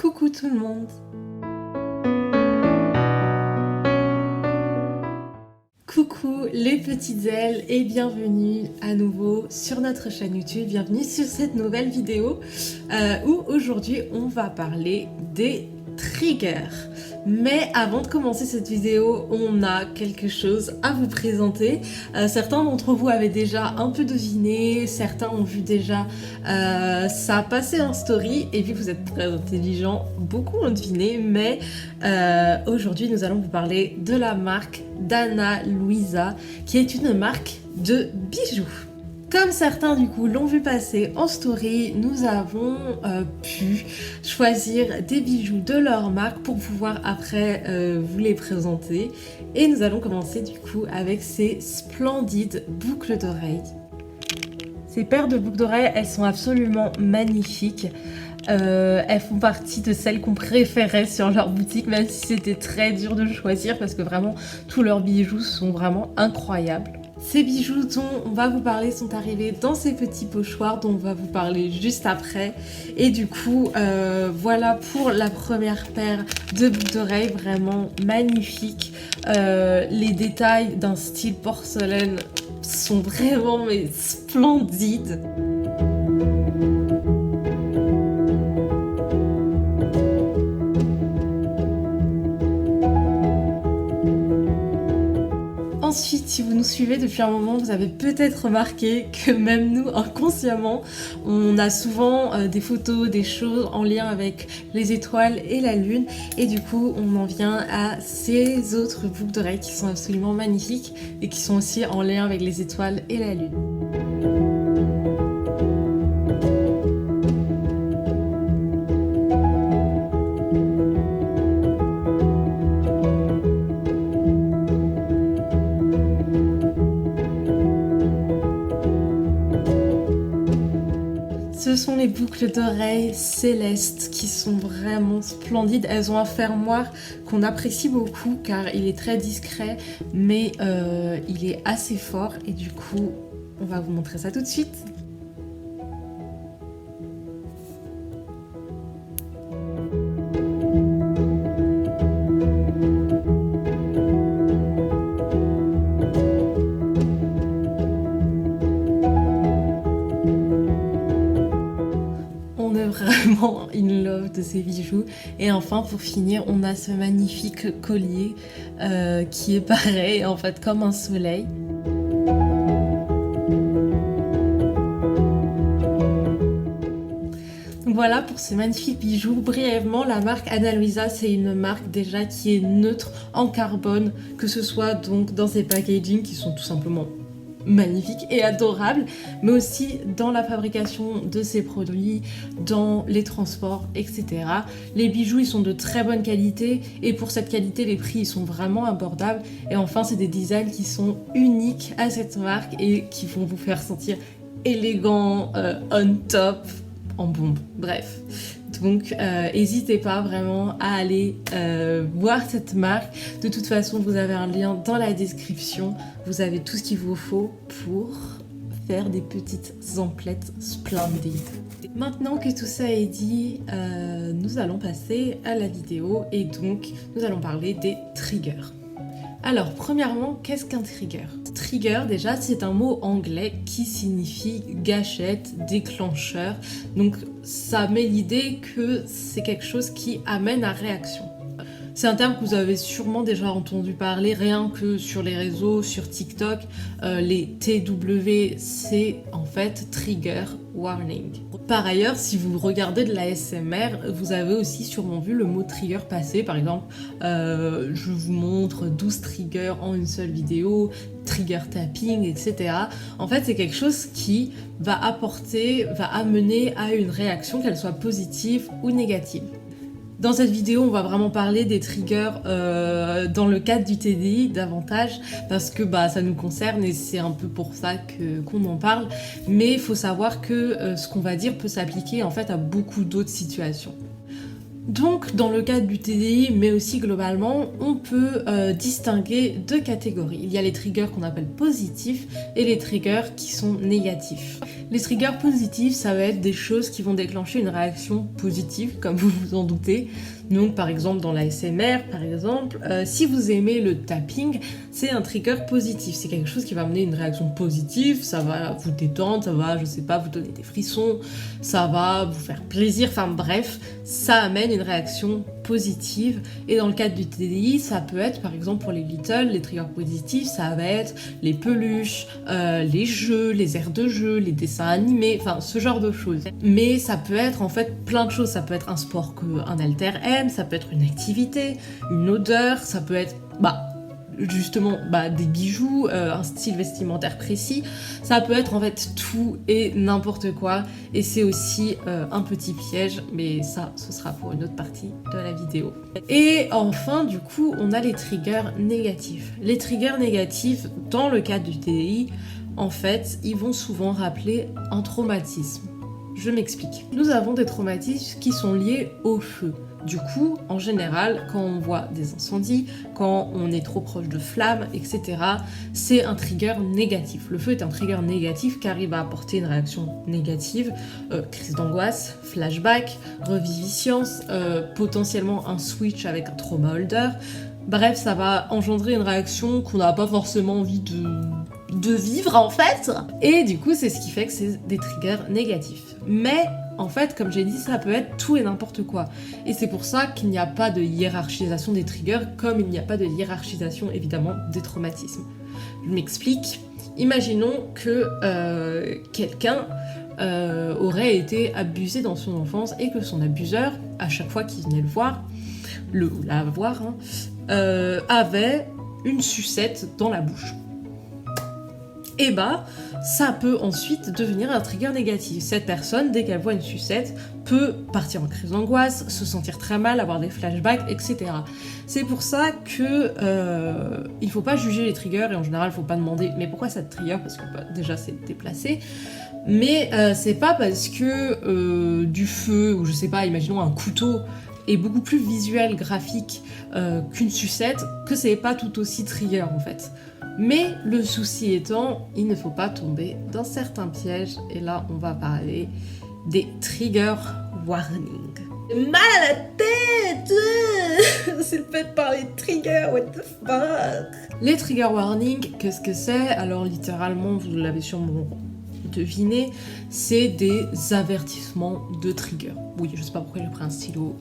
Coucou tout le monde! Coucou les petites ailes et bienvenue à nouveau sur notre chaîne YouTube, bienvenue sur cette nouvelle vidéo où aujourd'hui on va parler des triggers. Mais avant de commencer cette vidéo, on a quelque chose à vous présenter. Certains d'entre vous avaient déjà un peu deviné, certains ont vu déjà ça passer en story, et vu que vous êtes très intelligents, beaucoup ont deviné, mais aujourd'hui nous allons vous parler de la marque d'Anna Luisa, qui est une marque de bijoux. Comme certains du coup l'ont vu passer en story, nous avons pu choisir des bijoux de leur marque pour pouvoir après vous les présenter. Et nous allons commencer du coup avec ces splendides boucles d'oreilles. Ces paires de boucles d'oreilles, elles sont absolument magnifiques. Elles font partie de celles qu'on préférait sur leur boutique, même si c'était très dur de choisir parce que vraiment tous leurs bijoux sont vraiment incroyables. Ces bijoux dont on va vous parler sont arrivés dans ces petits pochoirs dont on va vous parler juste après. Et du coup, voilà pour la première paire de boucles d'oreilles, vraiment magnifique. Les détails d'un style porcelaine sont vraiment splendides. Ensuite, si vous nous suivez depuis un moment, vous avez peut-être remarqué que même nous, inconsciemment, on a souvent des photos, des choses en lien avec les étoiles et la lune. Et du coup, on en vient à ces autres boucles d'oreilles qui sont absolument magnifiques et qui sont aussi en lien avec les étoiles et la lune. Ce sont les boucles d'oreilles célestes qui sont vraiment splendides. Elles ont un fermoir qu'on apprécie beaucoup car il est très discret, mais il est assez fort et du coup, on va vous montrer ça tout de suite. Vraiment in love de ces bijoux. Et enfin, pour finir, on a ce magnifique collier qui est pareil, en fait, comme un soleil. Donc voilà pour ces magnifiques bijoux. Brièvement, la marque Anna Luisa, c'est une marque déjà qui est neutre en carbone, que ce soit donc dans ses packaging qui sont tout simplement magnifique et adorable, mais aussi dans la fabrication de ces produits, dans les transports, etc. Les bijoux, ils sont de très bonne qualité et pour cette qualité, les prix, ils sont vraiment abordables. Et enfin, c'est des designs qui sont uniques à cette marque et qui vont vous faire sentir élégant, on top, en bombe. Bref. Donc n'hésitez pas vraiment à aller voir cette marque. De toute façon, vous avez un lien dans la description. Vous avez tout ce qu'il vous faut pour faire des petites emplettes splendides. Maintenant que tout ça est dit, nous allons passer à la vidéo et donc nous allons parler des triggers. Alors, premièrement, qu'est-ce qu'un trigger? Trigger, déjà, c'est un mot anglais qui signifie gâchette, déclencheur. Donc, ça met l'idée que c'est quelque chose qui amène à réaction. C'est un terme que vous avez sûrement déjà entendu parler, rien que sur les réseaux, sur TikTok, les TW, c'est en fait Trigger Warning. Par ailleurs, si vous regardez de la ASMR, vous avez aussi sûrement vu le mot trigger passer. Par exemple, je vous montre 12 triggers en une seule vidéo, trigger tapping, etc. En fait, c'est quelque chose qui va amener à une réaction, qu'elle soit positive ou négative. Dans cette vidéo, on va vraiment parler des triggers dans le cadre du TDI davantage parce que ça nous concerne et c'est un peu pour ça qu'on en parle. Mais il faut savoir que ce qu'on va dire peut s'appliquer en fait à beaucoup d'autres situations. Donc, dans le cadre du TDI, mais aussi globalement, on peut distinguer deux catégories. Il y a les triggers qu'on appelle positifs et les triggers qui sont négatifs. Les triggers positifs, ça va être des choses qui vont déclencher une réaction positive, comme vous vous en doutez. Donc par exemple dans l'ASMR, par exemple, si vous aimez le tapping, c'est un trigger positif. C'est quelque chose qui va amener une réaction positive, ça va vous détendre, ça va, je sais pas, vous donner des frissons, ça va vous faire plaisir, enfin bref, ça amène une réaction positive. Et dans le cadre du TDI, ça peut être par exemple pour les littles, les triggers positifs, ça va être les peluches, les jeux, les aires de jeu, les dessins animés, enfin ce genre de choses. Mais ça peut être en fait plein de choses, ça peut être un sport qu'un alter aime, ça peut être une activité, une odeur, ça peut être justement des bijoux, un style vestimentaire précis, ça peut être en fait tout et n'importe quoi, et c'est aussi un petit piège, mais ça ce sera pour une autre partie de la vidéo. Et enfin du coup on a les triggers négatifs. Les triggers négatifs dans le cadre du TDI, en fait ils vont souvent rappeler un traumatisme. Je m'explique. Nous avons des traumatismes qui sont liés au feu. Du coup, en général, quand on voit des incendies, quand on est trop proche de flammes, etc., c'est un trigger négatif. Le feu est un trigger négatif car il va apporter une réaction négative, crise d'angoisse, flashback, reviviscence, potentiellement un switch avec un trauma holder. Bref, ça va engendrer une réaction qu'on n'a pas forcément envie de vivre en fait. Et du coup, c'est ce qui fait que c'est des triggers négatifs. Mais en fait, comme j'ai dit, ça peut être tout et n'importe quoi. Et c'est pour ça qu'il n'y a pas de hiérarchisation des triggers, comme il n'y a pas de hiérarchisation, évidemment, des traumatismes. Je m'explique. Imaginons que quelqu'un aurait été abusé dans son enfance et que son abuseur, à chaque fois qu'il venait le voir, avait une sucette dans la bouche. Et ça peut ensuite devenir un trigger négatif. Cette personne, dès qu'elle voit une sucette, peut partir en crise d'angoisse, se sentir très mal, avoir des flashbacks, etc. C'est pour ça que il faut pas juger les triggers, et en général, il faut pas demander mais pourquoi ça te trigger, parce que déjà c'est déplacé. Mais c'est pas parce que du feu, ou je sais pas, imaginons un couteau, est beaucoup plus visuel, graphique qu'une sucette, que c'est pas tout aussi trigger en fait. Mais le souci étant, il ne faut pas tomber dans certains pièges, et là on va parler des trigger warnings. Mal à la tête. C'est le fait de parler de trigger, what the fuck. Les trigger warnings, qu'est-ce que c'est? Alors littéralement, vous l'avez sûrement deviné, c'est des avertissements de trigger. Oui, je sais pas pourquoi j'ai pris un stylo.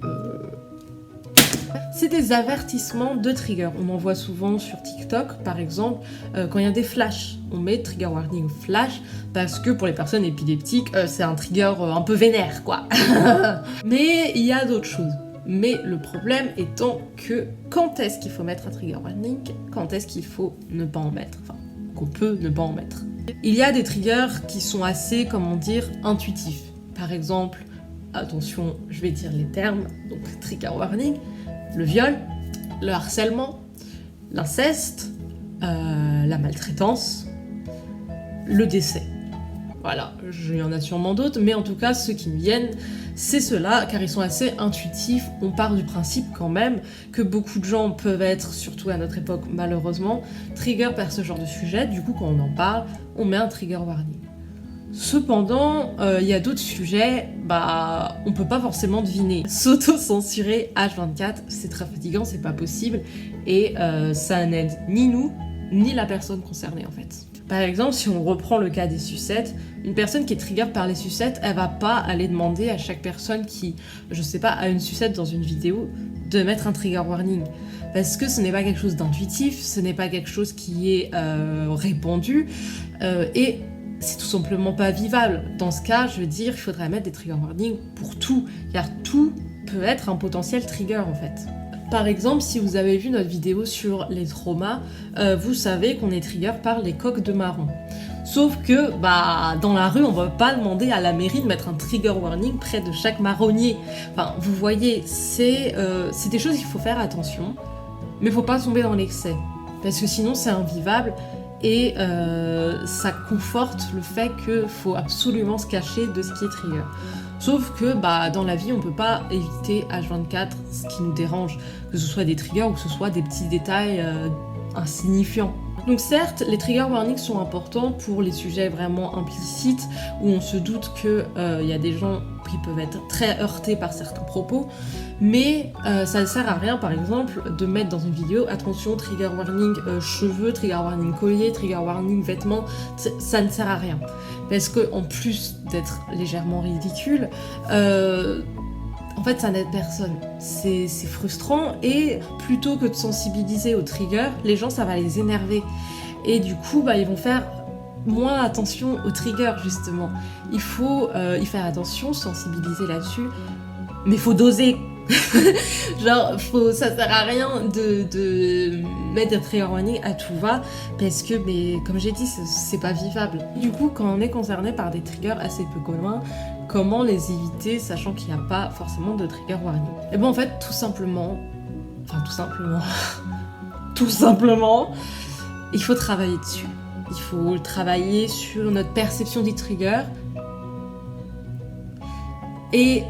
C'est des avertissements de trigger. On en voit souvent sur TikTok, par exemple, quand il y a des flashs. On met trigger warning flash parce que pour les personnes épileptiques, c'est un trigger un peu vénère, quoi. Mais il y a d'autres choses. Mais le problème étant que quand est-ce qu'il faut mettre un trigger warning, quand est-ce qu'il faut ne pas en mettre, enfin, qu'on peut ne pas en mettre. Il y a des triggers qui sont assez, comment dire, intuitifs. Par exemple, attention, je vais dire les termes, donc trigger warning, le viol, le harcèlement, l'inceste, la maltraitance, le décès. Voilà, il y en a sûrement d'autres, mais en tout cas, ceux qui me viennent, c'est ceux-là, car ils sont assez intuitifs. On part du principe quand même que beaucoup de gens peuvent être, surtout à notre époque malheureusement, trigger par ce genre de sujet. Du coup, quand on en parle, on met un trigger warning. Cependant, il y a d'autres sujets, on peut pas forcément deviner. S'auto-censurer H24, c'est très fatigant, c'est pas possible, et ça n'aide ni nous, ni la personne concernée en fait. Par exemple, si on reprend le cas des sucettes, une personne qui est trigger par les sucettes, elle va pas aller demander à chaque personne qui, je sais pas, a une sucette dans une vidéo, de mettre un trigger warning. Parce que ce n'est pas quelque chose d'intuitif, ce n'est pas quelque chose qui est répandu, et c'est tout simplement pas vivable. Dans ce cas, je veux dire, il faudrait mettre des trigger warnings pour tout, car tout peut être un potentiel trigger en fait. Par exemple, si vous avez vu notre vidéo sur les traumas, vous savez qu'on est trigger par les coques de marron. Sauf que, dans la rue, on va pas demander à la mairie de mettre un trigger warning près de chaque marronnier. Enfin, vous voyez, c'est des choses qu'il faut faire attention, mais faut pas tomber dans l'excès, parce que sinon c'est invivable. Et ça conforte le fait qu'il faut absolument se cacher de ce qui est trigger. Sauf que dans la vie, on peut pas éviter H24 ce qui nous dérange, que ce soit des triggers ou que ce soit des petits détails insignifiants. Donc certes, les trigger warnings sont importants pour les sujets vraiment implicites, où on se doute qu'il y a des gens qui peuvent être très heurtés par certains propos, mais ça ne sert à rien, par exemple, de mettre dans une vidéo « Attention, trigger warning cheveux, trigger warning collier, trigger warning vêtements », ça ne sert à rien. Parce qu'en plus d'être légèrement ridicule, en fait, ça n'aide personne. C'est frustrant, et plutôt que de sensibiliser aux triggers, les gens, ça va les énerver. Et du coup, ils vont faire moins attention aux triggers, justement. Il faut y faire attention, sensibiliser là-dessus, mais il faut doser. Genre, ça sert à rien de mettre des trigger warnings à tout va, parce que, comme j'ai dit, c'est pas vivable. Du coup, quand on est concerné par des triggers assez peu communs, comment les éviter, sachant qu'il n'y a pas forcément de trigger warning? Et en fait, tout simplement, il faut travailler dessus. Il faut travailler sur notre perception des triggers et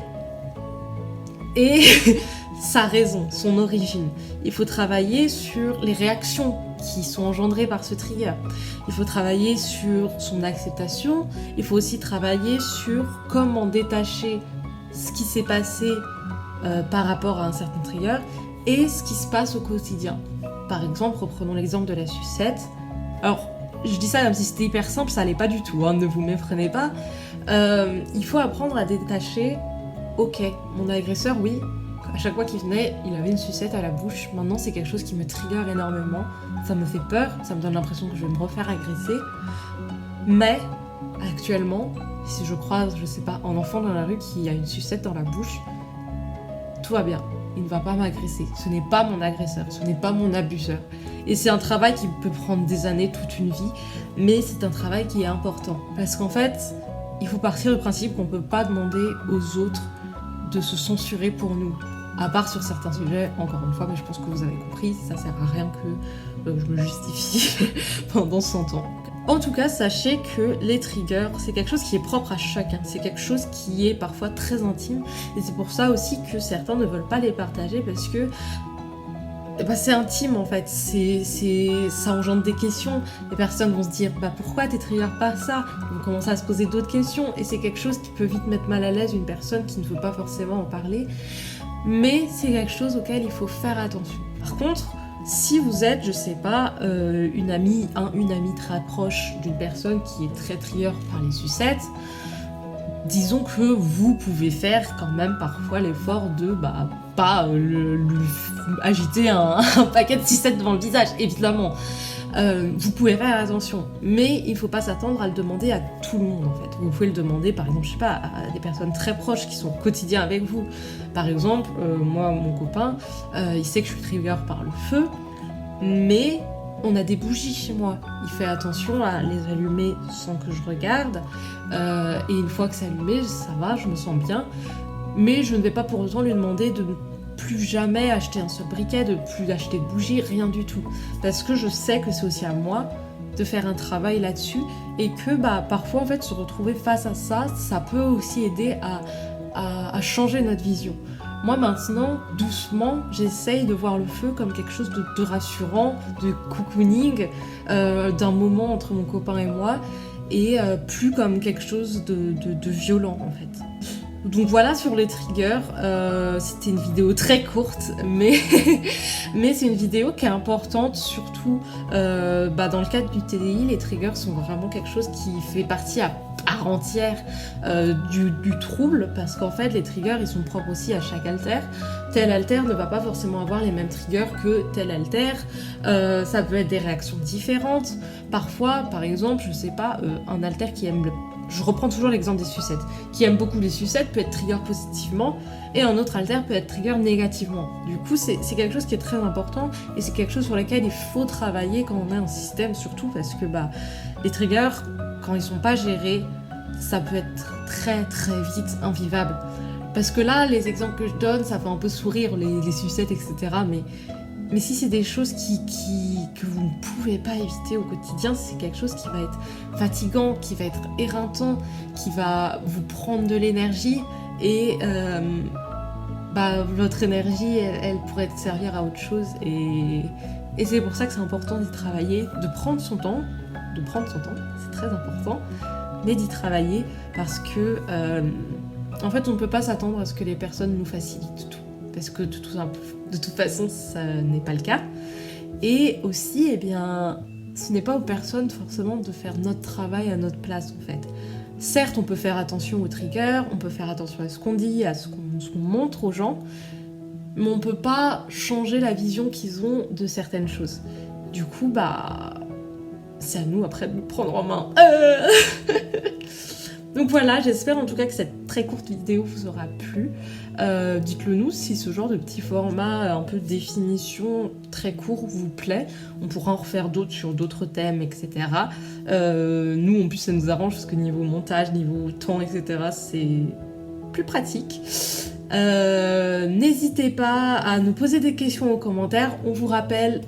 sa raison, son origine. Il faut travailler sur les réactions qui sont engendrées par ce trigger. Il faut travailler sur son acceptation. Il faut aussi travailler sur comment détacher ce qui s'est passé par rapport à un certain trigger et ce qui se passe au quotidien. Par exemple, reprenons l'exemple de la sucette. Alors, je dis ça comme si c'était hyper simple, ça l'est pas du tout, hein, ne vous méprenez pas. Il faut apprendre à détacher, ok, mon agresseur, oui, à chaque fois qu'il venait, il avait une sucette à la bouche. Maintenant, c'est quelque chose qui me trigger énormément. Ça me fait peur, ça me donne l'impression que je vais me refaire agresser. Mais, actuellement, si je croise, je sais pas, un enfant dans la rue qui a une sucette dans la bouche, tout va bien. Il ne va pas m'agresser. Ce n'est pas mon agresseur, ce n'est pas mon abuseur. Et c'est un travail qui peut prendre des années, toute une vie, mais c'est un travail qui est important. Parce qu'en fait, il faut partir du principe qu'on ne peut pas demander aux autres de se censurer pour nous. À part sur certains sujets, encore une fois, mais je pense que vous avez compris, ça sert à rien que je me justifie pendant 100 ans. En tout cas, sachez que les triggers, c'est quelque chose qui est propre à chacun. C'est quelque chose qui est parfois très intime. Et c'est pour ça aussi que certains ne veulent pas les partager, parce que c'est intime en fait. Ça engendre des questions. Les personnes vont se dire pourquoi t'es trigger par ça? Ils vont commencer à se poser d'autres questions. Et c'est quelque chose qui peut vite mettre mal à l'aise une personne qui ne veut pas forcément en parler. Mais c'est quelque chose auquel il faut faire attention. Par contre, si vous êtes, je sais pas, une amie très proche d'une personne qui est très trigger par les sucettes, disons que vous pouvez faire quand même parfois l'effort de pas lui agiter un paquet de sucettes devant le visage, évidemment. Vous pouvez faire attention, mais il ne faut pas s'attendre à le demander à tout le monde en fait. Vous pouvez le demander par exemple, je sais pas, à des personnes très proches qui sont au quotidien avec vous. Par exemple, moi, mon copain, il sait que je suis trigger par le feu, mais on a des bougies chez moi. Il fait attention à les allumer sans que je regarde, et une fois que c'est allumé, ça va, je me sens bien, mais je ne vais pas pour autant lui demander de plus jamais acheter un seul briquet, de plus acheter de bougies, rien du tout. Parce que je sais que c'est aussi à moi de faire un travail là-dessus, et que parfois en fait se retrouver face à ça, ça peut aussi aider à changer notre vision. Moi maintenant, doucement, j'essaye de voir le feu comme quelque chose de rassurant, de cocooning, d'un moment entre mon copain et moi, et plus comme quelque chose de violent en fait. Donc voilà sur les triggers, c'était une vidéo très courte, mais c'est une vidéo qui est importante, surtout dans le cadre du TDI, les triggers sont vraiment quelque chose qui fait partie à part entière du trouble, parce qu'en fait les triggers ils sont propres aussi à chaque haltère. Tel haltère ne va pas forcément avoir les mêmes triggers que tel haltère, ça peut être des réactions différentes. Parfois, par exemple, je sais pas, un haltère qui aime je reprends toujours l'exemple des sucettes. Qui aime beaucoup les sucettes peut être trigger positivement, et un autre haltère peut être trigger négativement. Du coup, c'est quelque chose qui est très important, et c'est quelque chose sur lequel il faut travailler quand on a un système, surtout parce que les triggers, quand ils sont pas gérés, ça peut être très très vite invivable. Parce que là, les exemples que je donne, ça fait un peu sourire, les sucettes, etc. Mais si c'est des choses que vous ne pouvez pas éviter au quotidien, c'est quelque chose qui va être fatigant, qui va être éreintant, qui va vous prendre de l'énergie, et votre énergie, elle pourrait servir à autre chose, et Et c'est pour ça que c'est important d'y travailler, de prendre son temps, c'est très important, mais d'y travailler parce que, en fait, on ne peut pas s'attendre à ce que les personnes nous facilitent tout. Parce que de toute façon, ça n'est pas le cas. Et aussi, eh bien, ce n'est pas aux personnes forcément de faire notre travail à notre place, en fait. Certes, on peut faire attention aux triggers, on peut faire attention à ce qu'on dit, à ce qu'on montre aux gens, mais on peut pas changer la vision qu'ils ont de certaines choses. Du coup, c'est à nous après de nous prendre en main. Donc voilà, j'espère en tout cas que cette très courte vidéo vous aura plu. Dites-le nous si ce genre de petit format un peu de définition très court vous plaît. On pourra en refaire d'autres sur d'autres thèmes, etc. Nous, en plus, ça nous arrange parce que niveau montage, niveau temps, etc., c'est plus pratique. N'hésitez pas à nous poser des questions aux commentaires. On vous rappelle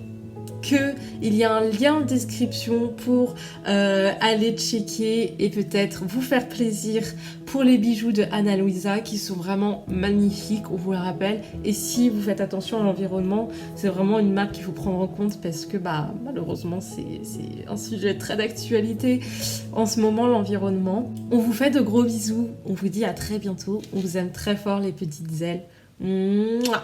qu'il y a un lien en description pour aller checker et peut-être vous faire plaisir pour les bijoux de Ana Luisa qui sont vraiment magnifiques, on vous le rappelle. Et si vous faites attention à l'environnement, c'est vraiment une marque qu'il faut prendre en compte parce que malheureusement c'est un sujet très d'actualité en ce moment, l'environnement. On vous fait de gros bisous, on vous dit à très bientôt, on vous aime très fort les petites ailes. Mouah.